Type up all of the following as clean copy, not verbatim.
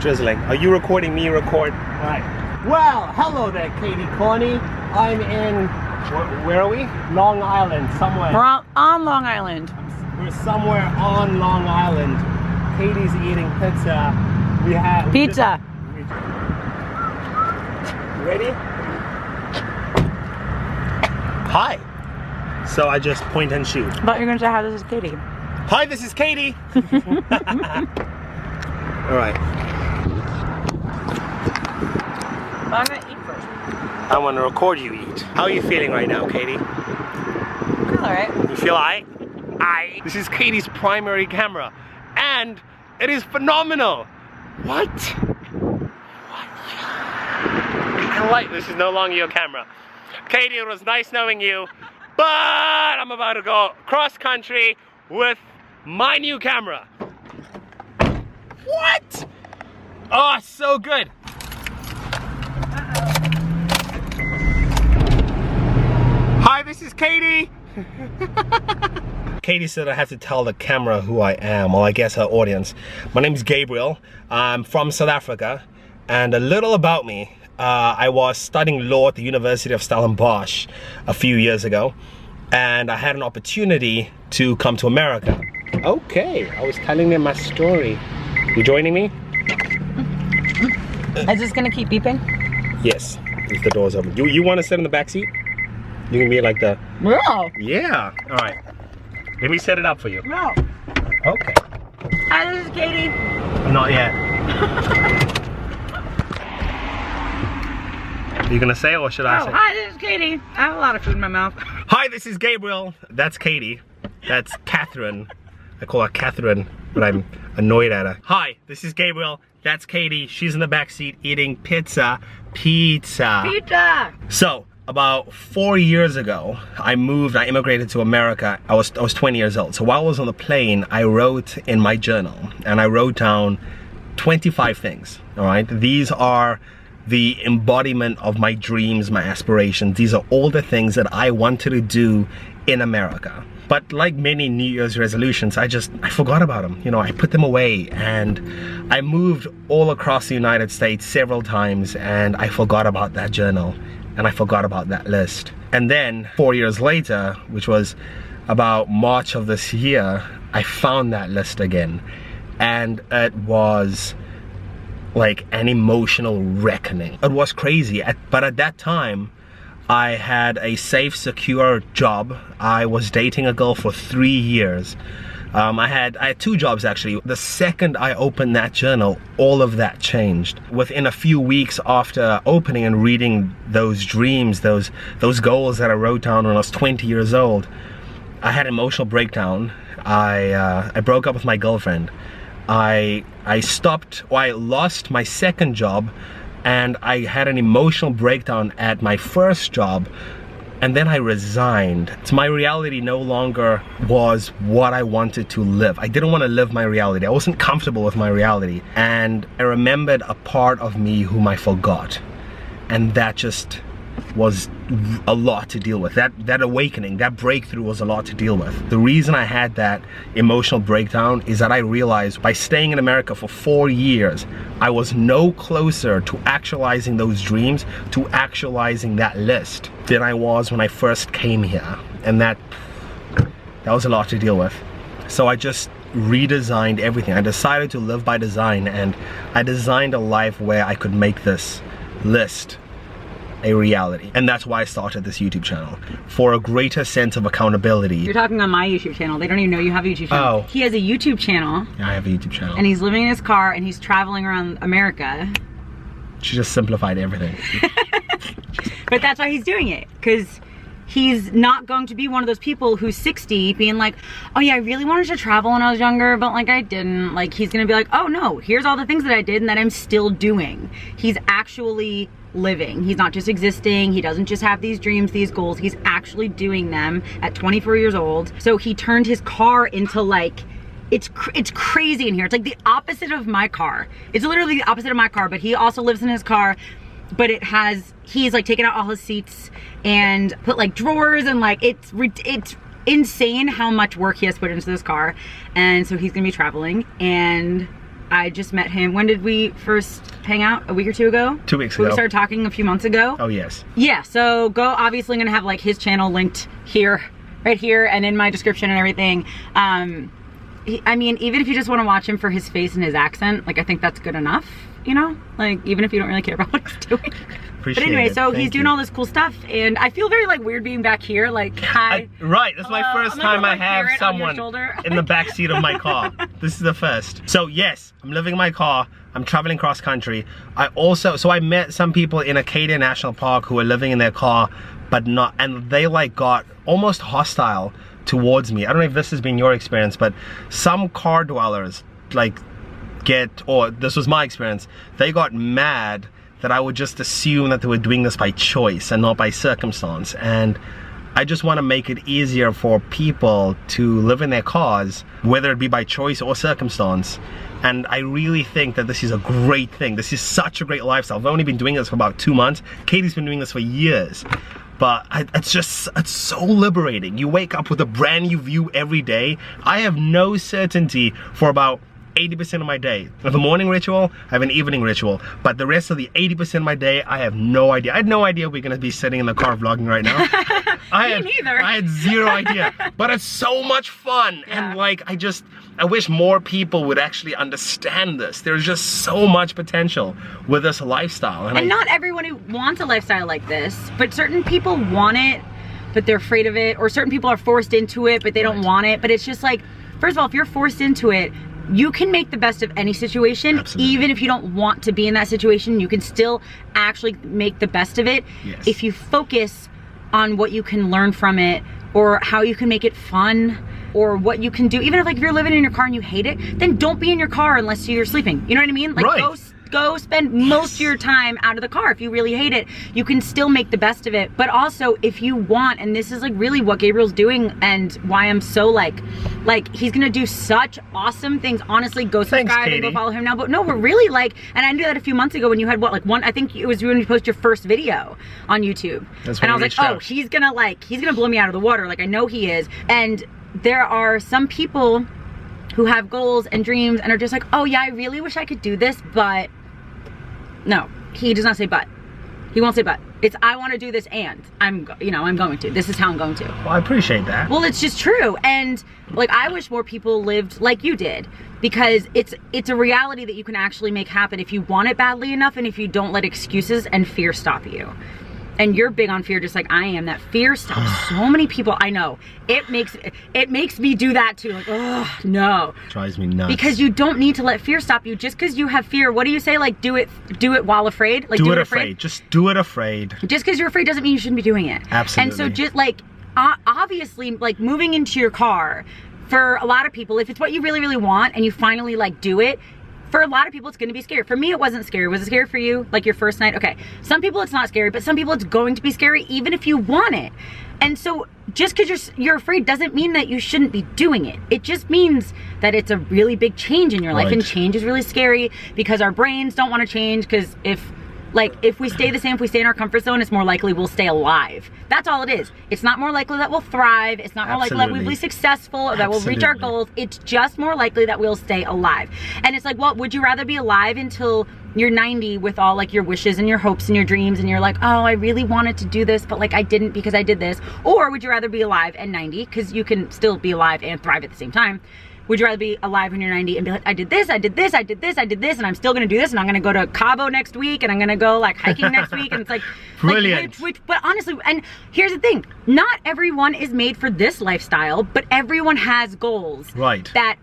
drizzling. Are you recording me record? Alright. Well, hello there, Katie Carney. I'm in, where are we? Long Island, somewhere. We're on Long Island. We're somewhere on Long Island. Katie's eating pizza. We have Pizza. Ready? Hi. So I just point and shoot. I thought you were going to say, hi, this is Katie. Hi, this is Katie. Alright. I'm going to eat first. I want to record you eat. How are you feeling right now, Katie? I feel alright. You feel alright? Aye. This is Katie's primary camera. And it is phenomenal. What? This is no longer your camera. Katie, it was nice knowing you, but I'm about to go cross country with my new camera. What? Oh, so good. Hi, this is Katie. Katie said I have to tell the camera who I am, or I guess her audience. My name is Gabriel. I'm from South Africa, and a little about me. I was studying law at the University of Stellenbosch a few years ago, and I had an opportunity to come to America. Okay, I was telling them my story. You joining me? Is this gonna keep beeping? Yes, if the door's open. You want to sit in the back seat? You can be like the... No. Yeah, all right. Let me set it up for you. No. Okay. Hi, this is Katie. Not yet. You gonna say it or should I say? Hi, this is Katie. I have a lot of food in my mouth. Hi, this is Gabriel. That's Katie. That's Catherine. I call her Catherine, but I'm annoyed at her. Hi, this is Gabriel. That's Katie. She's in the back seat eating pizza. Pizza. Pizza. So, about 4 years ago, I immigrated to America. I was 20 years old. So while I was on the plane, I wrote in my journal, and I wrote down 25 things, all right? These are the embodiment of my dreams, my aspirations. These are all the things that I wanted to do in America. But like many New Year's resolutions, I forgot about them. You know, I put them away, and I moved all across the United States several times, and I forgot about that journal, and I forgot about that list. And then 4 years later, which was about March of this year, I found that list again, and it was like an emotional reckoning. It was crazy, but at that time I had a safe, secure job. I was dating a girl for 3 years. I had 2 jobs actually. The second I opened that journal, all of that changed. Within a few weeks after opening and reading those dreams, those goals that I wrote down when I was 20 years old, I had an emotional breakdown. I broke up with my girlfriend. I lost my second job, and I had an emotional breakdown at my first job, and then I resigned. So my reality no longer was what I wanted to live. I didn't want to live my reality. I wasn't comfortable with my reality, and I remembered a part of me whom I forgot, and that just was a lot to deal with. That awakening, that breakthrough was a lot to deal with. The reason I had that emotional breakdown is that I realized by staying in America for 4 years, I was no closer to actualizing those dreams, to actualizing that list, than I was when I first came here. And that was a lot to deal with. So I just redesigned everything. I decided to live by design, and I designed a life where I could make this list a reality. And that's why I started this YouTube channel, for a greater sense of accountability. You're talking on my YouTube channel. They don't even know you have a YouTube channel. Oh. He has a YouTube channel. Yeah, I have a YouTube channel. And he's living in his car, and he's traveling around America. She just simplified everything. But that's why he's doing it, because he's not going to be one of those people who's 60 being like, oh yeah, I really wanted to travel when I was younger, but like I didn't. Like, he's gonna be like, oh no, here's all the things that I did and that I'm still doing. He's actually living. He's not just existing. He doesn't just have these dreams, these goals. He's actually doing them at 24 years old. So he turned his car into like, it's crazy in here. It's like the opposite of my car. It's literally the opposite of my car, but he also lives in his car, but he's like taken out all his seats and put like drawers, and like it's insane how much work he has put into this car. And so he's gonna be traveling, and I just met him. When did we first hang out? A week or two ago? 2 weeks ago. We started talking a few months ago. Oh, yes. Yeah, so go, obviously I'm gonna have like his channel linked here, right here, and in my description and everything. I mean, even if you just wanna watch him for his face and his accent, like I think that's good enough, you know? Like, even if you don't really care about what he's doing. Appreciate but anyway, it. so Thank he's doing you. all this cool stuff, and I feel very like weird being back here, like, hi. Right, this is my first time I have someone shoulder. in the back seat of my car. This is the first. So yes, I'm living in my car. I'm traveling cross country. I met some people in Acadia National Park who were living in their car, but not, and they like got almost hostile towards me. I don't know if this has been your experience, but some car dwellers like this was my experience, they got mad that I would just assume that they were doing this by choice and not by circumstance. And I just want to make it easier for people to live in their cars, whether it be by choice or circumstance. And I really think that this is a great thing. This is such a great lifestyle. I've only been doing this for about 2 months. Katie's been doing this for years. But it's so liberating. You wake up with a brand new view every day. I have no certainty for about 80% of my day. I have a morning ritual, I have an evening ritual, but the rest of the 80% of my day, I have no idea. I had no idea we're gonna be sitting in the car vlogging right now. Me neither. I had zero idea, but it's so much fun. Yeah. And like, I wish more people would actually understand this. There's just so much potential with this lifestyle. And not everyone who wants a lifestyle like this, but certain people want it, but they're afraid of it, or certain people are forced into it, but they don't want it. But it's just like, first of all, if you're forced into it, you can make the best of any situation. Absolutely. Even if you don't want to be in that situation, you can still actually make the best of it. Yes. If you focus on what you can learn from it, or how you can make it fun, or what you can do. Even if like if you're living in your car and you hate it, then don't be in your car unless you're sleeping. You know what I mean? Like right. Go spend most of your time out of the car. If you really hate it, you can still make the best of it. But also if you want, and this is like really what Gabriel's doing and why I'm so like he's gonna do such awesome things. Honestly, go subscribe and go follow him now. But no, we're really like, and I knew that a few months ago when you had what, like one, I think it was when you posted your first video on YouTube. That's and I was like, oh, he's gonna blow me out of the water. Like I know he is. And there are some people who have goals and dreams and are just like, oh yeah, I really wish I could do this, but no, he does not say but. He won't say but. It's I want to do this and I'm going to. This is how I'm going to. Well, I appreciate that. Well, it's just true. And like I wish more people lived like you did, because it's a reality that you can actually make happen if you want it badly enough and if you don't let excuses and fear stop you. And you're big on fear just like I am. That fear stops so many people. I know. It makes me do that too. Like, oh, no. Drives me nuts. Because you don't need to let fear stop you. Just because you have fear, what do you say? Like, do it while afraid? Like, do it afraid. Just do it afraid. Just because you're afraid doesn't mean you shouldn't be doing it. Absolutely. And so just like, obviously, like moving into your car, for a lot of people, if it's what you really, really want and you finally like do it, for a lot of people, it's gonna be scary. For me, it wasn't scary. Was it scary for you? Like your first night? Okay. Some people, it's not scary, but some people, it's going to be scary even if you want it. And so just because you're afraid doesn't mean that you shouldn't be doing it. It just means that it's a really big change in your life. Right. And change is really scary because our brains don't want to change, because if we stay the same, if we stay in our comfort zone, it's more likely we'll stay alive. That's all it is. It's not more likely that we'll thrive. It's not more likely that we'll be successful, that we'll reach our goals. It's just more likely that we'll stay alive. And it's like, well, would you rather be alive until you're 90 with all like your wishes and your hopes and your dreams, and you're like, oh, I really wanted to do this, but like I didn't because I did this? Or would you rather be alive and 90, because you can still be alive and thrive at the same time? Would you rather be alive when you're 90 and be like, I did this, I did this, I did this, I did this, and I'm still gonna do this, and I'm gonna go to Cabo next week, and I'm gonna go like hiking next week, and it's like brilliant. But honestly, and here's the thing, not everyone is made for this lifestyle, but everyone has goals that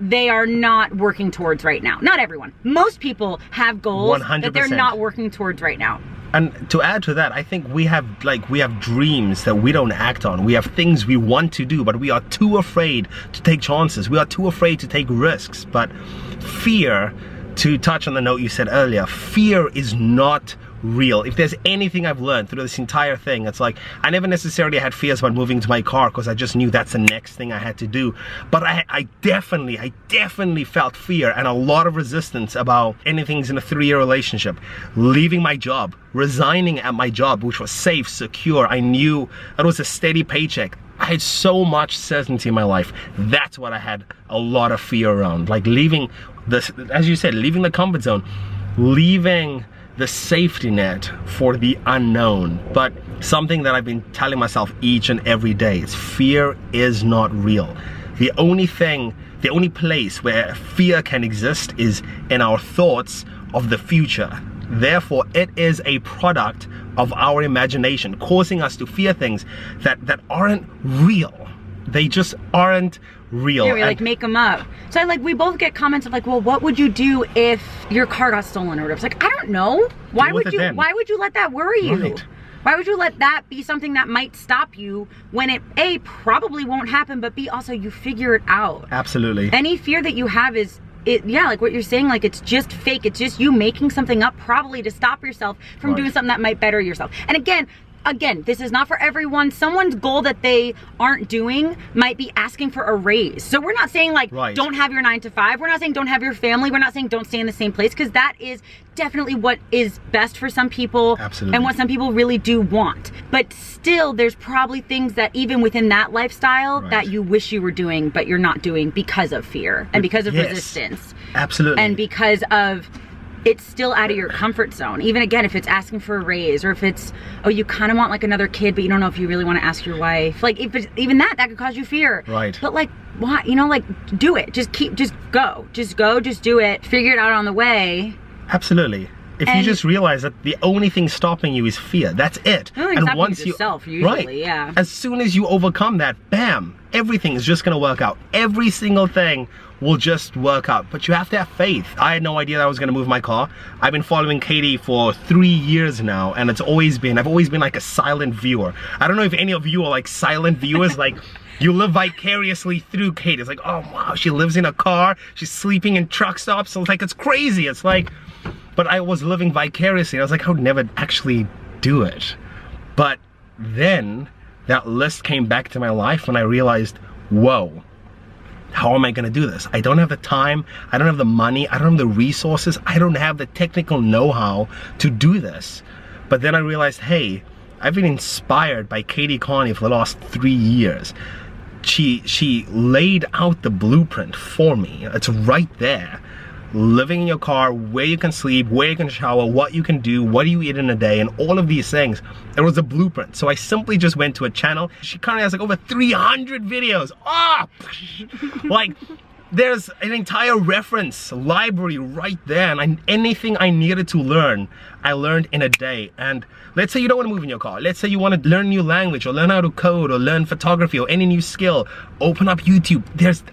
they are not working towards right now. Not everyone. Most people have goals 100%. That they're not working towards right now. And to add to that, I think we have dreams that we don't act on. We have things we want to do, but we are too afraid to take chances. We are too afraid to take risks. But fear, to touch on the note you said earlier, fear is not real. If there's anything I've learned through this entire thing, it's like I never necessarily had fears about moving to my car because I just knew that's the next thing I had to do. But I definitely felt fear and a lot of resistance about anything in a 3-year relationship, leaving my job, resigning at my job, which was safe, secure. I knew it was a steady paycheck. I had so much certainty in my life. That's what I had a lot of fear around. Like leaving this, as you said, leaving the comfort zone, leaving the safety net for the unknown. But something that I've been telling myself each and every day is fear is not real. The only place where fear can exist is in our thoughts of the future. Therefore, it is a product of our imagination, causing us to fear things that aren't real. They just aren't real. Yeah, we like make them up. So we both get comments of like, well, what would you do if your car got stolen or whatever? It's like, I don't know. Why would you let that worry you? Right. Why would you let that be something that might stop you when it A, probably won't happen, but B, also you figure it out. Absolutely. Any fear that you have is, like what you're saying, like it's just fake. It's just you making something up probably to stop yourself from doing something that might better yourself. And again, this is not for everyone. Someone's goal that they aren't doing might be asking for a raise. So we're not saying like, don't have your 9 to 5. We're not saying don't have your family. We're not saying don't stay in the same place, because that is definitely what is best for some people. Absolutely. And what some people really do want. But still, there's probably things that even within that lifestyle that you wish you were doing, but you're not doing because of fear and because of resistance. Absolutely. And because of it's still out of your comfort zone. Even again, if it's asking for a raise, or if it's, oh, you kind of want like another kid, but you don't know if you really want to ask your wife. Like if it's, even that could cause you fear. Right. But like, why? Like do it. Just go, just do it. Figure it out on the way. Absolutely. If you just realize that the only thing stopping you is fear, that's it. And once yourself, usually, as soon as you overcome that, bam, everything is just gonna work out. Every single thing will just work out. But you have to have faith. I had no idea that I was gonna move my car. I've been following Katie for 3 years now, and I've always been like a silent viewer. I don't know if any of you are like silent viewers, like you live vicariously through Katie. It's like, oh wow, she lives in a car, she's sleeping in truck stops. So it's like, it's crazy. It's like, but I was living vicariously. I was like, I would never actually do it. But then that list came back to my life when I realized, whoa, how am I gonna do this? I don't have the time, I don't have the money, I don't have the resources, I don't have the technical know-how to do this. But then I realized, hey, I've been inspired by Katie Carney for the last 3 years. She laid out the blueprint for me. It's right there. Living in your car, where you can sleep, where you can shower, what you can do, what do you eat in a day, and all of these things. It was a blueprint. So I simply just went to a channel. She currently has like over 300 videos. Like there's an entire reference library right there, and anything I needed to learn, I learned in a day. And let's say you don't want to move in your car. Let's say you want to learn a new language, or learn how to code, or learn photography, or any new skill. Open up YouTube.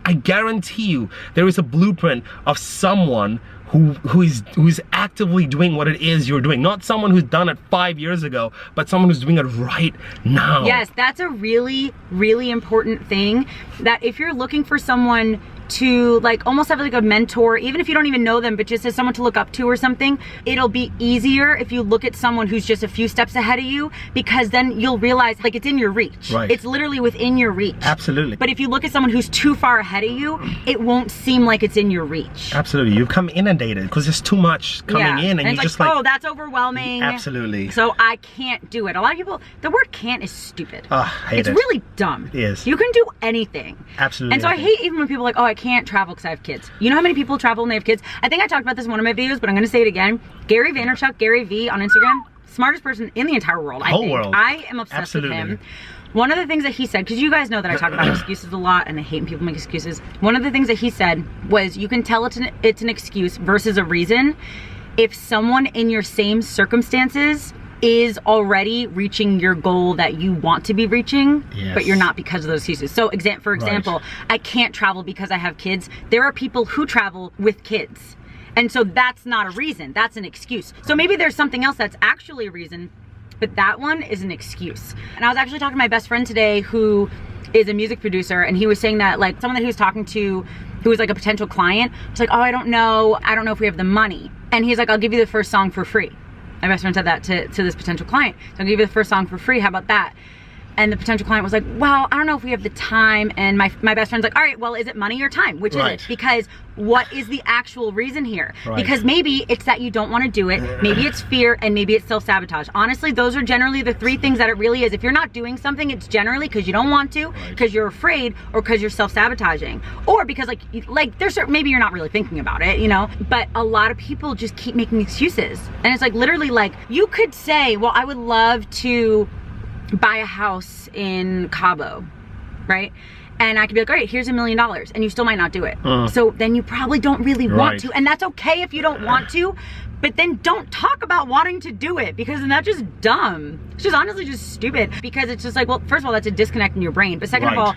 I guarantee you, there is a blueprint of someone who is actively doing what it is you're doing. Not someone who's done it 5 years ago, but someone who's doing it right now. Yes, that's a really, really important thing. That if you're looking for someone to like almost have like a mentor, even if you don't even know them, but just as someone to look up to or something, it'll be easier if you look at someone who's just a few steps ahead of you, because then you'll realize like it's in your reach. Right. It's literally within your reach. Absolutely. But if you look at someone who's too far ahead of you, it won't seem like it's in your reach. Absolutely. You come inundated because there's too much coming in, and you're just like, oh, that's overwhelming. Absolutely. So I can't do it. A lot of people, the word can't is stupid. I hate it's it. really dumb. It is. You can do anything. Absolutely. And so I hate even when people are like, oh, I can't travel because I have kids. You know how many people travel when they have kids? I think I talked about this in one of my videos, but I'm going to say it again. Gary Vaynerchuk, Gary V on Instagram, smartest person in the entire world. Whole world. I am obsessed with him. One of the things that he said, because you guys know that I talk about excuses a lot, and I hate when people make excuses. One of the things that he said was, you can tell it's an excuse versus a reason if someone in your same circumstances is already reaching your goal that you want to be reaching, but you're not because of those excuses. So for example, I can't travel because I have kids. There are people who travel with kids. And so that's not a reason, that's an excuse. So maybe there's something else that's actually a reason, but that one is an excuse. And I was actually talking to my best friend today who is a music producer, and he was saying that like someone that he was talking to who was like a potential client was like, oh, I don't know if we have the money. And he's like, I'll give you the first song for free. My best friend said that to this potential client. So I'll give you the first song for free, how about that? and the potential client was like, well, I don't know if we have the time. And my best friend's like, all right, well, is it money or time? Which is it? Because what is the actual reason here? Because maybe it's that you don't want to do it. Maybe it's fear, and maybe it's self-sabotage. Honestly, those are generally the three things that it really is. If you're not doing something, it's generally because you don't want to, because you're afraid, or because you're self-sabotaging, or because like there's certain, maybe you're not really thinking about it, you know. But a lot of people just keep making excuses, and it's like literally like you could say, well, I would love to buy a house in Cabo, right? And I could be like, all right, here's $1 million, and you still might not do it. So then you probably don't really want to, and that's okay if you don't want to, but then don't talk about wanting to do it, because then that's just dumb. It's just honestly just stupid, because it's just like, well, first of all, that's a disconnect in your brain, but second of all,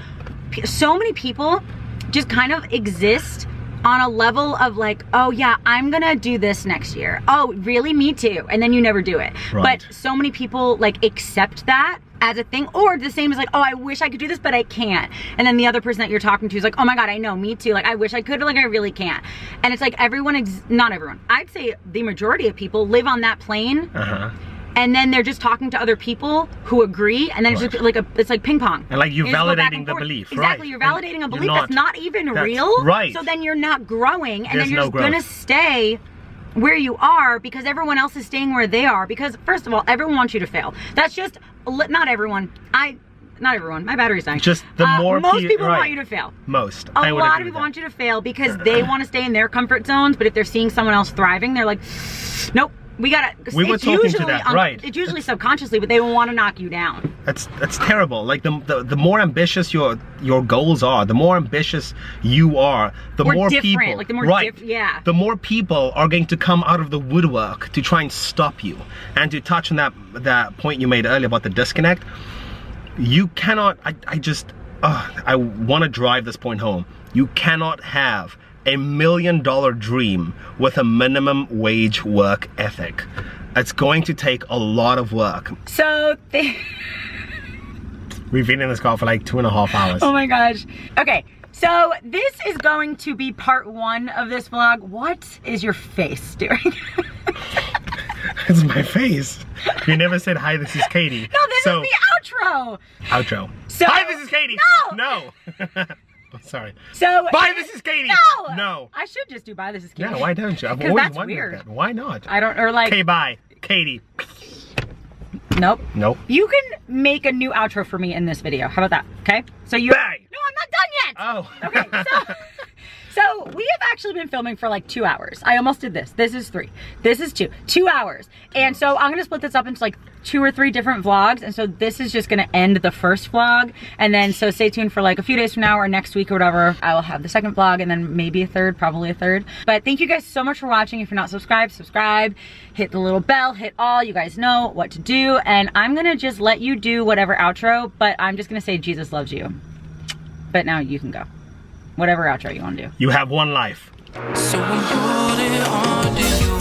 so many people just kind of exist on a level of like, oh yeah, I'm gonna do this next year. Oh, really? Me too. And then you never do it. But so many people like accept that as a thing, or the same as like, oh, I wish I could do this, but I can't. And then the other person that you're talking to is like, oh my God, I know, me too. Like, I wish I could, but like, I really can't. And it's like not everyone. I'd say the majority of people live on that plane. And then they're just talking to other people who agree, and then it's just like it's like ping pong. And like you're validating the belief, exactly. You're validating a belief that's not even real. So then you're not growing, and then you're just gonna stay where you are because everyone else is staying where they are. Because first of all, everyone wants you to fail. That's just not everyone. Not everyone. My battery's dying. Just the more most people want you to fail. Most. A lot of people want you to fail because they want to stay in their comfort zones. But if they're seeing someone else thriving, they're like, nope. We were talking to that, It's usually subconsciously, but they want to knock you down. That's terrible. Like the more ambitious your goals are, the more ambitious you are, the more people, like the more the more people are going to come out of the woodwork to try and stop you. And to touch on that point you made earlier about the disconnect, you cannot. I want to drive this point home. You cannot have $1 million dream with a minimum wage work ethic. It's going to take a lot of work. So we've been in this car for like 2.5 hours. Oh my gosh. Okay, so this is going to be part 1 of this vlog. What is your face doing? It's my face. You never said, hi, this is Katie. No, this is the outro. Outro. So, hi, this is Katie. No. I'm sorry. So bye, this is Katie. No. I should just do bye, this is Katie. Yeah, why don't you? I've always wondered that. Why not? I don't, or like. Okay, bye, Katie. Nope. Nope. You can make a new outro for me in this video. How about that? Okay. So you. Bye. No, I'm not done yet. Oh. Okay. So we have actually been filming for like 2 hours. I almost did this. This is 3. This is 2. 2 hours. And so I'm gonna split this up into like 2 or 3 different vlogs. And so this is just gonna end the first vlog. And then so stay tuned for like a few days from now or next week or whatever. I will have the second vlog and then maybe a third, probably a third. But thank you guys so much for watching. If you're not subscribed, subscribe. Hit the little bell, hit all. You guys know what to do. And I'm gonna just let you do whatever outro, but I'm just gonna say Jesus loves you. But now you can go. Whatever outro you want to do. You have one life. So I'm holding on to you.